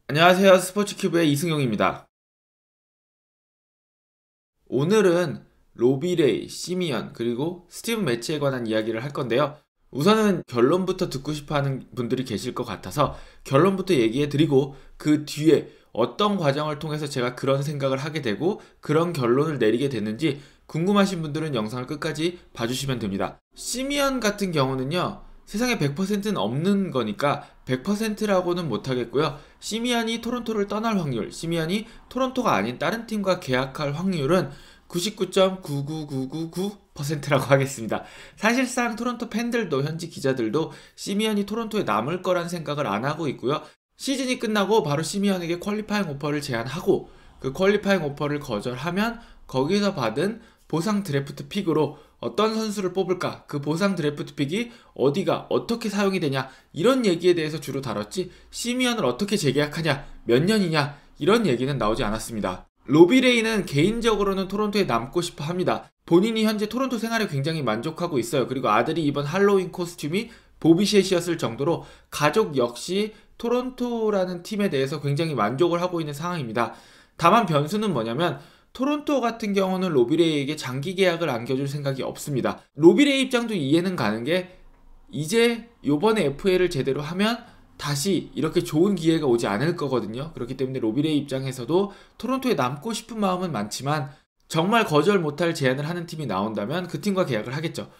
안녕하세요. 스포츠큐브의 이승용입니다. 오늘은 로비레이, 시미언, 그리고 스티븐 매치에 관한 이야기를 할 건데요. 우선은 결론부터 듣고 싶어 하는 분들이 계실 것 같아서 결론부터 얘기해 드리고 그 뒤에 어떤 과정을 통해서 제가 그런 생각을 하게 되고 그런 결론을 내리게 됐는지 궁금하신 분들은 영상을 끝까지 봐주시면 됩니다. 시미언 같은 경우는요. 세상에 100%는 없는 거니까 100%라고는 못하겠고요. 시미안이 토론토를 떠날 확률, 시미안이 토론토가 아닌 다른 팀과 계약할 확률은 99.99999%라고 하겠습니다. 사실상 토론토 팬들도 현지 기자들도 시미안이 토론토에 남을 거란 생각을 안 하고 있고요. 시즌이 끝나고 바로 시미안에게 퀄리파잉 오퍼를 제안하고 그 퀄리파잉 오퍼를 거절하면 거기서 받은 보상 드래프트 픽으로 어떤 선수를 뽑을까? 그 보상 드래프트 픽이 어디가 어떻게 사용이 되냐? 이런 얘기에 대해서 주로 다뤘지 시미언을 어떻게 재계약하냐? 몇 년이냐? 이런 얘기는 나오지 않았습니다. 로비레이는 개인적으로는 토론토에 남고 싶어 합니다. 본인이 현재 토론토 생활에 굉장히 만족하고 있어요. 그리고 아들이 이번 할로윈 코스튬이 보비셋이었을 정도로 가족 역시 토론토라는 팀에 대해서 굉장히 만족을 하고 있는 상황입니다. 다만 변수는 뭐냐면 토론토 같은 경우는 로비레이에게 장기 계약을 안겨줄 생각이 없습니다. 로비레이 입장도 이해는 가는 게 이제 요번에 FA를 제대로 하면 다시 이렇게 좋은 기회가 오지 않을 거거든요. 그렇기 때문에 로비레이 입장에서도 토론토에 남고 싶은 마음은 많지만 정말 거절 못할 제안을 하는 팀이 나온다면 그 팀과 계약을 하겠죠.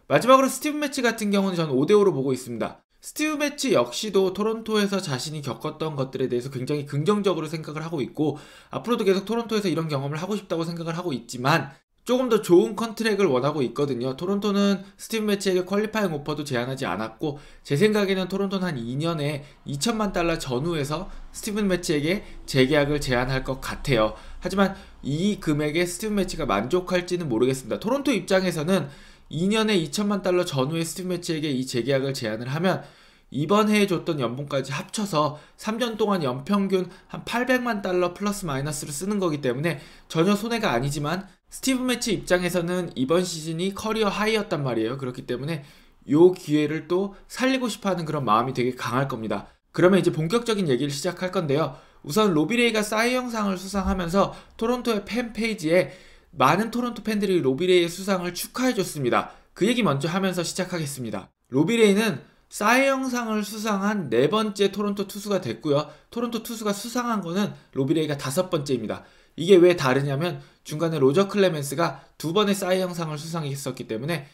마지막으로 스티븐 매치 같은 경우는 저는 5대5로 보고 있습니다. 스티브 매치 역시도 토론토에서 자신이 겪었던 것들에 대해서 굉장히 긍정적으로 생각을 하고 있고 앞으로도 계속 토론토에서 이런 경험을 하고 싶다고 생각을 하고 있지만 조금 더 좋은 컨트랙을 원하고 있거든요. 토론토는 스티브 매치에게 퀄리파잉 오퍼도 제안하지 않았고 제 생각에는 토론토는 한 2년에 2천만 달러 전후에서 스티븐 매치에게 재계약을 제안할 것 같아요. 하지만 이 금액에 스티븐 매치가 만족할지는 모르겠습니다. 토론토 입장에서는 2년에 2천만 달러 전후에 스티브 매치에게 이 재계약을 제안을 하면 이번 해에 줬던 연봉까지 합쳐서 3년 동안 연평균 한 800만 달러 플러스 마이너스를 쓰는 거기 때문에 전혀 손해가 아니지만 스티브 매치 입장에서는 이번 시즌이 커리어 하이였단 말이에요. 그렇기 때문에 이 기회를 또 살리고 싶어하는 그런 마음이 되게 강할 겁니다. 그러면 이제 본격적인 얘기를 시작할 건데요. 우선 로비레이가 사이 영상을 수상하면서 토론토의 팬페이지에 많은 토론토 팬들이 로비레이의 수상을 축하해줬습니다. 그 얘기 먼저 하면서 시작하겠습니다. 로비레이는 사이 영상을 수상한 네 번째 토론토 투수가 됐고요. 토론토 투수가 수상한 거는 로비레이가 5번째입니다. 이게 왜 다르냐면 중간에 로저 클레멘스가 2번의 사이 영상을 수상했었기 때문에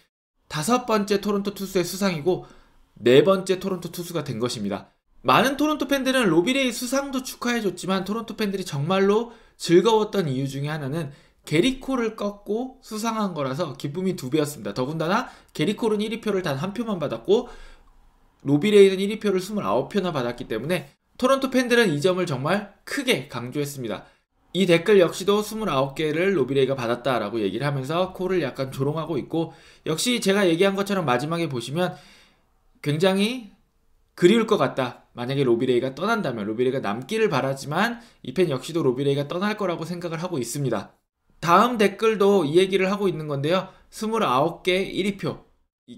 5번째 토론토 투수의 수상이고 4번째 토론토 투수가 된 것입니다. 많은 토론토 팬들은 로비레이 수상도 축하해줬지만 토론토 팬들이 정말로 즐거웠던 이유 중에 하나는 게리콜을 꺾고 수상한 거라서 기쁨이 2배였습니다. 더군다나 게리콜은 1위표를 단 1표만 받았고 로비레이는 1위표를 29표나 받았기 때문에 토론토 팬들은 이 점을 정말 크게 강조했습니다. 이 댓글 역시도 29개를 로비레이가 받았다라고 얘기를 하면서 콜을 약간 조롱하고 있고 역시 제가 얘기한 것처럼 마지막에 보시면 굉장히 그리울 것 같다. 만약에 로비레이가 떠난다면 로비레이가 남기를 바라지만 이 팬 역시도 로비레이가 떠날 거라고 생각을 하고 있습니다. 다음 댓글도 이 얘기를 하고 있는 건데요. 29개 1위표.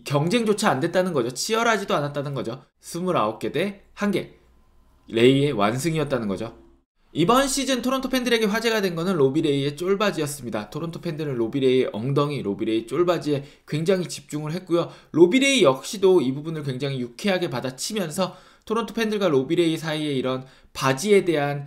경쟁조차 안 됐다는 거죠. 치열하지도 않았다는 거죠. 29개 대 1개. 레이의 완승이었다는 거죠. 이번 시즌 토론토 팬들에게 화제가 된 거는 로비레이의 쫄바지였습니다. 토론토 팬들은 로비레이의 엉덩이, 로비레이 쫄바지에 굉장히 집중을 했고요. 로비레이 역시도 이 부분을 굉장히 유쾌하게 받아치면서 토론토 팬들과 로비레이 사이에 이런 바지에 대한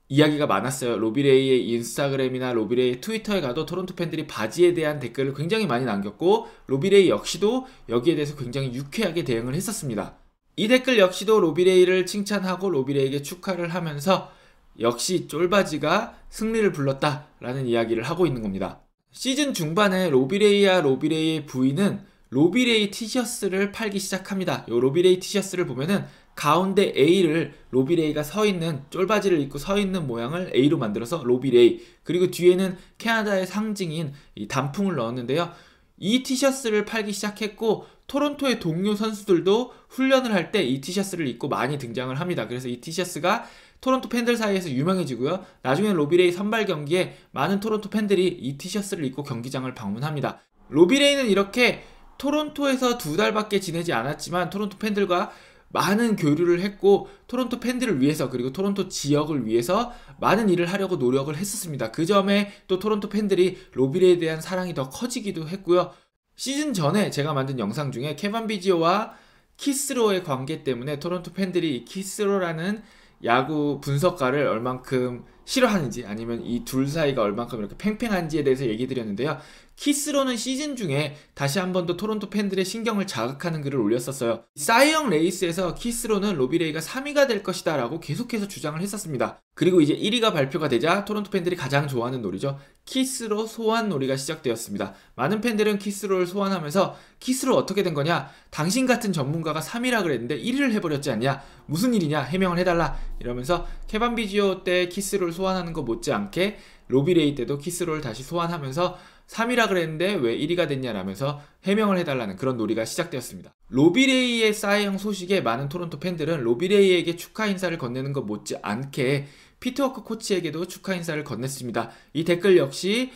이야기가 많았어요. 로비레이의 인스타그램이나 로비레이의 트위터에 가도 토론토 팬들이 바지에 대한 댓글을 굉장히 많이 남겼고 로비레이 역시도 여기에 대해서 굉장히 유쾌하게 대응을 했었습니다. 이 댓글 역시도 로비레이를 칭찬하고 로비레이에게 축하를 하면서 역시 쫄바지가 승리를 불렀다라는 이야기를 하고 있는 겁니다. 시즌 중반에 로비레이와 로비레이의 부인은 로비레이 티셔츠를 팔기 시작합니다. 이 로비레이 티셔츠를 보면은 가운데 A를 로비레이가 서있는 쫄바지를 입고 서있는 모양을 A로 만들어서 로비레이, 그리고 뒤에는 캐나다의 상징인 이 단풍을 넣었는데요. 이 티셔츠를 팔기 시작했고 토론토의 동료 선수들도 훈련을 할 때 이 티셔츠를 입고 많이 등장을 합니다. 그래서 이 티셔츠가 토론토 팬들 사이에서 유명해지고요. 나중에 로비레이 선발 경기에 많은 토론토 팬들이 이 티셔츠를 입고 경기장을 방문합니다. 로비레이는 이렇게 토론토에서 2달밖에 지내지 않았지만 토론토 팬들과 많은 교류를 했고 토론토 팬들을 위해서 그리고 토론토 지역을 위해서 많은 일을 하려고 노력을 했었습니다. 그 점에 또 토론토 팬들이 로비레이에 대한 사랑이 더 커지기도 했고요. 시즌 전에 제가 만든 영상 중에 케반 비지오와 키스로의 관계 때문에 토론토 팬들이 키스로라는 야구 분석가를 얼만큼 싫어하는지 아니면 이 둘 사이가 얼만큼 이렇게 팽팽한지에 대해서 얘기 드렸는데요. 키스로는 시즌 중에 다시 한 번 더 토론토 팬들의 신경을 자극하는 글을 올렸었어요. 사이영 레이스에서 키스로는 로비레이가 3위가 될 것이다 라고 계속해서 주장을 했었습니다. 그리고 이제 1위가 발표가 되자 토론토 팬들이 가장 좋아하는 놀이죠. 키스로 소환 놀이가 시작되었습니다. 많은 팬들은 키스로를 소환하면서 키스로 어떻게 된 거냐? 당신 같은 전문가가 3위라 그랬는데 1위를 해버렸지 않냐? 무슨 일이냐? 해명을 해달라 이러면서 케반 비지오 때 키스로를 소환하는 거 못지않게 로비레이 때도 키스로를 다시 소환하면서 3위라 그랬는데 왜 1위가 됐냐라면서 해명을 해달라는 그런 놀이가 시작되었습니다. 로비레이의 사이영 소식에 많은 토론토 팬들은 로비레이에게 축하 인사를 건네는 것 못지않게 피트 워커 코치에게도 축하 인사를 건넸습니다. 이 댓글 역시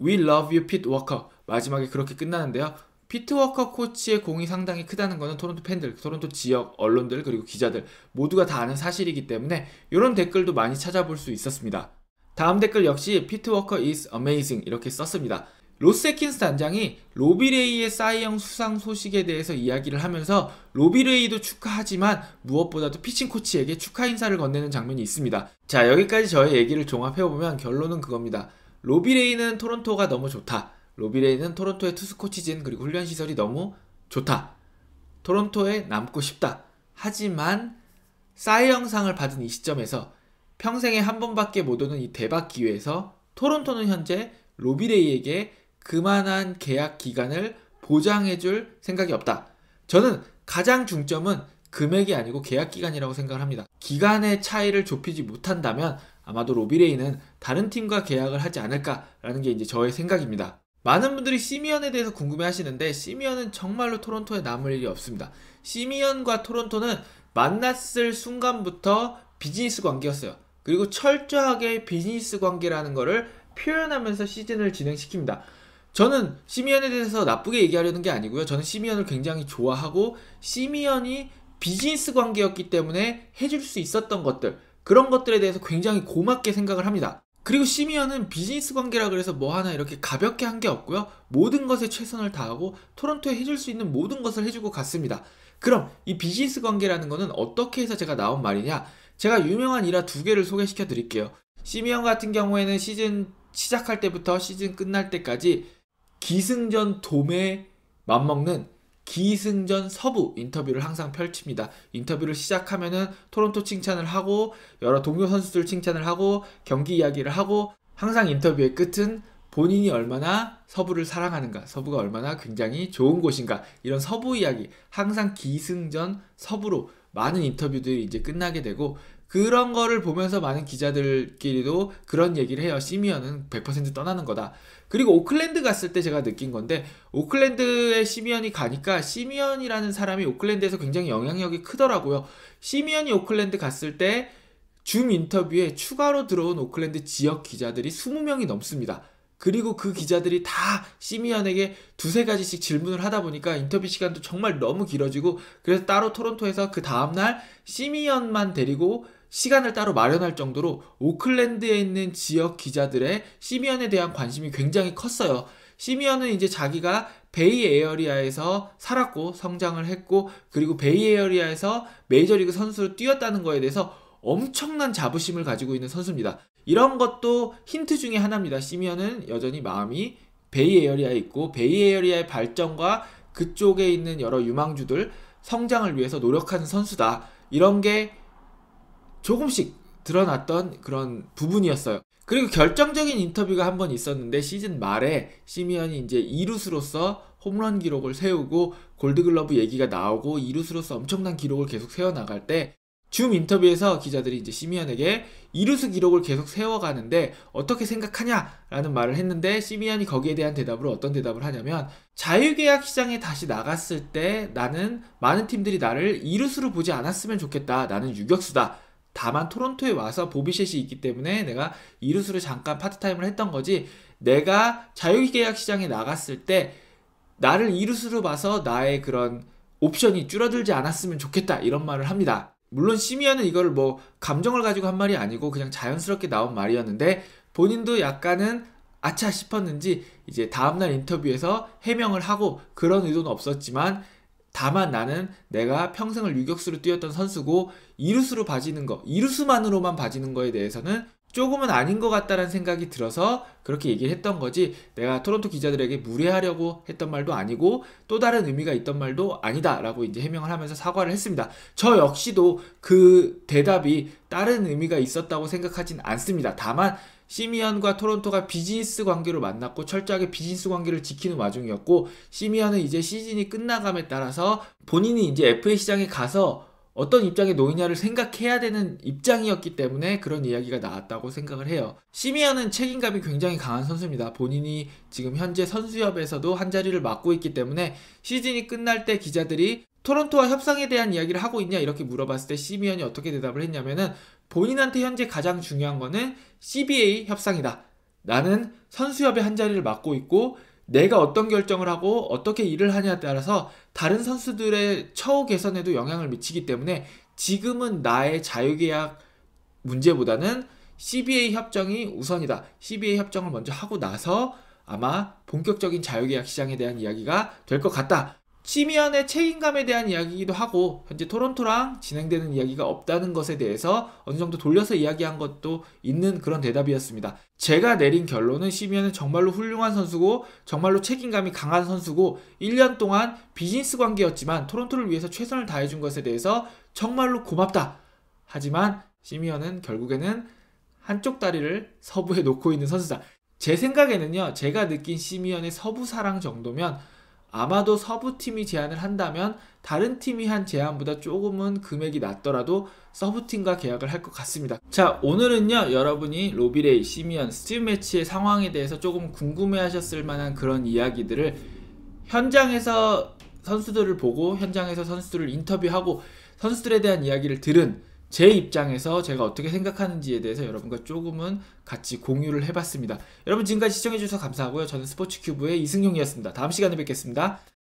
We love you, 피트 워커 마지막에 그렇게 끝나는데요. 피트 워커 코치의 공이 상당히 크다는 것은 토론토 팬들, 토론토 지역 언론들 그리고 기자들 모두가 다 아는 사실이기 때문에 이런 댓글도 많이 찾아볼 수 있었습니다. 다음 댓글 역시 피트 워커 is amazing 이렇게 썼습니다. 로스 애킨스 단장이 로비레이의 사이영 수상 소식에 대해서 이야기를 하면서 로비레이도 축하하지만 무엇보다도 피칭 코치에게 축하 인사를 건네는 장면이 있습니다. 자, 여기까지 저의 얘기를 종합해보면 결론은 그겁니다. 로비레이는 토론토가 너무 좋다. 로비레이는 토론토의 투수 코치진 그리고 훈련시설이 너무 좋다. 토론토에 남고 싶다. 하지만 사이영상을 받은 이 시점에서 평생에 한 번밖에 못 오는 이 대박 기회에서 토론토는 현재 로비레이에게 그만한 계약 기간을 보장해줄 생각이 없다. 저는 가장 중점은 금액이 아니고 계약 기간이라고 생각을 합니다. 기간의 차이를 좁히지 못한다면 아마도 로비레이는 다른 팀과 계약을 하지 않을까라는 게 이제 저의 생각입니다. 많은 분들이 시미언에 대해서 궁금해 하시는데 시미언은 정말로 토론토에 남을 일이 없습니다. 시미언과 토론토는 만났을 순간부터 비즈니스 관계였어요. 그리고 철저하게 비즈니스 관계라는 거를 표현하면서 시즌을 진행시킵니다. 저는 시미언에 대해서 나쁘게 얘기하려는 게 아니고요. 저는 시미언을 굉장히 좋아하고 시미언이 비즈니스 관계였기 때문에 해줄 수 있었던 것들 그런 것들에 대해서 굉장히 고맙게 생각을 합니다. 그리고 시미언은 비즈니스 관계라 그래서 뭐 하나 이렇게 가볍게 한 게 없고요. 모든 것에 최선을 다하고 토론토에 해줄 수 있는 모든 것을 해주고 갔습니다. 그럼 이 비즈니스 관계라는 거는 어떻게 해서 제가 나온 말이냐? 제가 유명한 일화 2개를 소개시켜 드릴게요. 시미언 같은 경우에는 시즌 시작할 때부터 시즌 끝날 때까지 기승전 도매에 맞먹는 기승전 서부 인터뷰를 항상 펼칩니다. 인터뷰를 시작하면은 토론토 칭찬을 하고 여러 동료 선수들 칭찬을 하고 경기 이야기를 하고 항상 인터뷰의 끝은 본인이 얼마나 서부를 사랑하는가, 서부가 얼마나 굉장히 좋은 곳인가 이런 서부 이야기 항상 기승전 서부로 많은 인터뷰들이 이제 끝나게 되고 그런 거를 보면서 많은 기자들끼리도 그런 얘기를 해요. 시미언은 100% 떠나는 거다. 그리고 오클랜드 갔을 때 제가 느낀 건데 오클랜드에 시미언이 가니까 시미언이라는 사람이 오클랜드에서 굉장히 영향력이 크더라고요. 시미언이 오클랜드 갔을 때 줌 인터뷰에 추가로 들어온 오클랜드 지역 기자들이 20명이 넘습니다. 그리고 그 기자들이 다 시미언에게 2-3가지씩 질문을 하다 보니까 인터뷰 시간도 정말 너무 길어지고 그래서 따로 토론토에서 그 다음날 시미언만 데리고 시간을 따로 마련할 정도로 오클랜드에 있는 지역 기자들의 시미언에 대한 관심이 굉장히 컸어요. 시미언은 이제 자기가 베이 에어리아에서 살았고 성장을 했고 그리고 베이 에어리아에서 메이저리그 선수로 뛰었다는 거에 대해서 엄청난 자부심을 가지고 있는 선수입니다. 이런 것도 힌트 중에 하나입니다. 시미언은 여전히 마음이 베이 에어리아에 있고 베이 에어리아의 발전과 그쪽에 있는 여러 유망주들 성장을 위해서 노력하는 선수다. 이런 게 조금씩 드러났던 그런 부분이었어요. 그리고 결정적인 인터뷰가 한 번 있었는데 시즌 말에 시미언이 이제 이루수로서 홈런 기록을 세우고 골드글러브 얘기가 나오고 이루수로서 엄청난 기록을 계속 세워나갈 때 줌 인터뷰에서 기자들이 이제 시미언에게 이루수 기록을 계속 세워가는데 어떻게 생각하냐라는 말을 했는데 시미언이 거기에 대한 대답으로 어떤 대답을 하냐면 자유계약 시장에 다시 나갔을 때 나는 많은 팀들이 나를 이루수로 보지 않았으면 좋겠다. 나는 유격수다. 다만 토론토에 와서 보비셋이 있기 때문에 내가 이루수를 잠깐 파트타임을 했던 거지 내가 자유계약 시장에 나갔을 때 나를 이루수로 봐서 나의 그런 옵션이 줄어들지 않았으면 좋겠다 이런 말을 합니다. 물론 시미언은 이걸 뭐 감정을 가지고 한 말이 아니고 그냥 자연스럽게 나온 말이었는데 본인도 약간은 아차 싶었는지 이제 다음날 인터뷰에서 해명을 하고 그런 의도는 없었지만 다만 나는 내가 평생을 유격수로 뛰었던 선수고 이루수로 봐지는 거, 이루수만으로만 봐지는 거에 대해서는 조금은 아닌 것 같다는 생각이 들어서 그렇게 얘기를 했던 거지 내가 토론토 기자들에게 무례하려고 했던 말도 아니고 또 다른 의미가 있던 말도 아니다 라고 이제 해명을 하면서 사과를 했습니다. 저 역시도 그 대답이 다른 의미가 있었다고 생각하진 않습니다. 다만 시미언과 토론토가 비즈니스 관계로 만났고 철저하게 비즈니스 관계를 지키는 와중이었고 시미언은 이제 시즌이 끝나감에 따라서 본인이 이제 FA 시장에 가서 어떤 입장에 놓이냐를 생각해야 되는 입장이었기 때문에 그런 이야기가 나왔다고 생각을 해요. 시미언은 책임감이 굉장히 강한 선수입니다. 본인이 지금 현재 선수협에서도 한 자리를 맡고 있기 때문에 시즌이 끝날 때 기자들이 토론토와 협상에 대한 이야기를 하고 있냐 이렇게 물어봤을 때 시미언이 어떻게 대답을 했냐면은 본인한테 현재 가장 중요한 거는 CBA 협상이다. 나는 선수협의 한 자리를 맡고 있고 내가 어떤 결정을 하고 어떻게 일을 하냐에 따라서 다른 선수들의 처우 개선에도 영향을 미치기 때문에 지금은 나의 자유계약 문제보다는 CBA 협정이 우선이다. CBA 협정을 먼저 하고 나서 아마 본격적인 자유계약 시장에 대한 이야기가 될 것 같다. 시미언의 책임감에 대한 이야기이기도 하고 현재 토론토랑 진행되는 이야기가 없다는 것에 대해서 어느 정도 돌려서 이야기한 것도 있는 그런 대답이었습니다. 제가 내린 결론은 시미언은 정말로 훌륭한 선수고 정말로 책임감이 강한 선수고 1년 동안 비즈니스 관계였지만 토론토를 위해서 최선을 다해준 것에 대해서 정말로 고맙다. 하지만 시미언은 결국에는 한쪽 다리를 서부에 놓고 있는 선수다. 제 생각에는요. 제가 느낀 시미언의 서부 사랑 정도면 아마도 서부팀이 제안을 한다면 다른 팀이 한 제안보다 조금은 금액이 낮더라도 서부팀과 계약을 할 것 같습니다. 자, 오늘은요 여러분이 로비레이, 시미언, 스티브 매치의 상황에 대해서 조금 궁금해하셨을 만한 그런 이야기들을 현장에서 선수들을 보고 현장에서 선수들을 인터뷰하고 선수들에 대한 이야기를 들은 제 입장에서 제가 어떻게 생각하는지에 대해서 여러분과 조금은 같이 공유를 해봤습니다. 여러분 지금까지 시청해주셔서 감사하고요. 저는 스포츠큐브의 이승용이었습니다. 다음 시간에 뵙겠습니다.